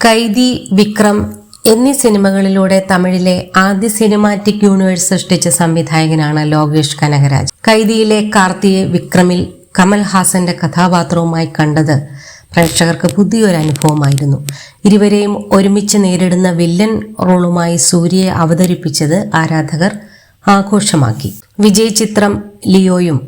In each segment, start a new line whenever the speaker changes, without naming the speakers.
കൈദി, വിക്രം എന്നീ സിനിമകളിലൂടെ തമിഴിലെ ആദ്യ സിനിമാറ്റിക് യൂണിവേഴ്സ് സൃഷ്ടിച്ച സംവിധായകനാണ് ലോകേഷ് കനകരാജ്. കൈദിയിലെ കാർത്തിയെ വിക്രമിൽ കമൽഹാസന്റെ കഥാപാത്രവുമായി കണ്ടത് പ്രേക്ഷകർക്ക് പുതിയൊരു അനുഭവമായിരുന്നു. ഇരുവരെയും ഒരുമിച്ച് നേരിടുന്ന വില്ലൻ റോളുമായി സൂര്യയെ അവതരിപ്പിച്ചത് ആരാധകർ ആഘോഷമാക്കി. വിജയ് ചിത്രം ലിയോയും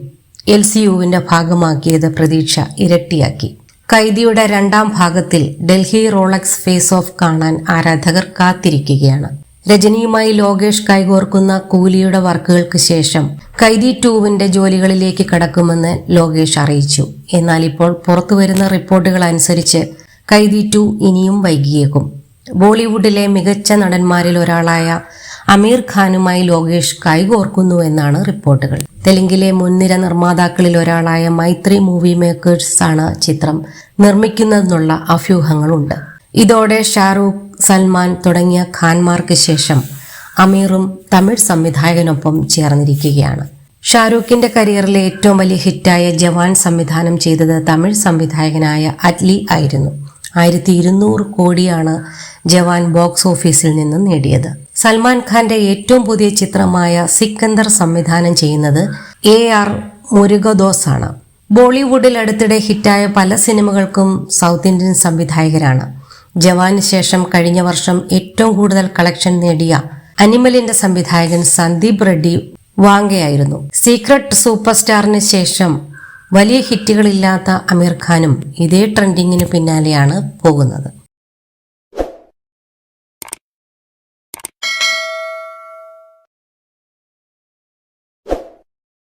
LCUവിന്റെ ഭാഗമാക്കിയത് പ്രതീക്ഷ ഇരട്ടിയാക്കി. കൈദിയുടെ രണ്ടാം ഭാഗത്തിൽ ഡൽഹി റോളക്സ് ഫേസ് ഓഫ് കാണാൻ ആരാധകർ കാത്തിരിക്കുകയാണ്. രജനിയുമായി ലോകേഷ് കൈകോർക്കുന്ന കൂലിയുടെ വർക്കുകൾക്ക് ശേഷം കൈദി 2വിന്റെ ജോലികളിലേക്ക് കടക്കുമെന്ന് ലോകേഷ് അറിയിച്ചു. എന്നാൽ ഇപ്പോൾ പുറത്തുവരുന്ന റിപ്പോർട്ടുകൾ അനുസരിച്ച് കൈദി 2 ഇനിയും വൈകിയേക്കും. ബോളിവുഡിലെ മികച്ച നടന്മാരിൽ ഒരാളായ അമീർ ഖാനുമായി ലോകേഷ് കൈകോർക്കുന്നു എന്നാണ് റിപ്പോർട്ടുകൾ. തെലുങ്കിലെ മുൻനിര നിർമ്മാതാക്കളിൽ ഒരാളായ മൈത്രി മൂവി മേക്കേഴ്സ് ആണ് ചിത്രം നിർമ്മിക്കുന്നതെന്നുള്ള അഭ്യൂഹങ്ങളുണ്ട്. ഇതോടെ ഷാരൂഖ്, സൽമാൻ തുടങ്ങിയ ഖാൻമാർക്ക് ശേഷം അമീറും തമിഴ് സംവിധായകനൊപ്പം ചേർന്നിരിക്കുകയാണ്. ഷാരൂഖിന്റെ കരിയറിലെ ഏറ്റവും വലിയ ഹിറ്റായ ജവാൻ സംവിധാനം ചെയ്തത് തമിഴ് സംവിധായകനായ അറ്റ്ലി ആയിരുന്നു. 1200 കോടിയാണ് ജവാൻ ബോക്സ് ഓഫീസിൽ നിന്ന് നേടിയത്. സൽമാൻ ഖാന്റെ ഏറ്റവും പുതിയ ചിത്രമായ സിക്കന്ദർ സംവിധാനം ചെയ്യുന്നത് AR മുരുകദോസ് ആണ്. ബോളിവുഡിൽ അടുത്തിടെ ഹിറ്റായ പല സിനിമകൾക്കും സൗത്ത് ഇന്ത്യൻ സംവിധായകരാണ്. ജവാന് ശേഷം കഴിഞ്ഞ വർഷം ഏറ്റവും കൂടുതൽ കളക്ഷൻ നേടിയ അനിമലിന്റെ സംവിധായകൻ സന്ദീപ് റെഡ്ഡി വാങ്കയായിരുന്നു. സീക്രട്ട് സൂപ്പർ സ്റ്റാറിന് ശേഷം വലിയ ഹിറ്റുകളില്ലാത്ത അമീർ ഖാനും ഇതേ ട്രെൻഡിങ്ങിന് പിന്നാലെയാണ് പോകുന്നത്.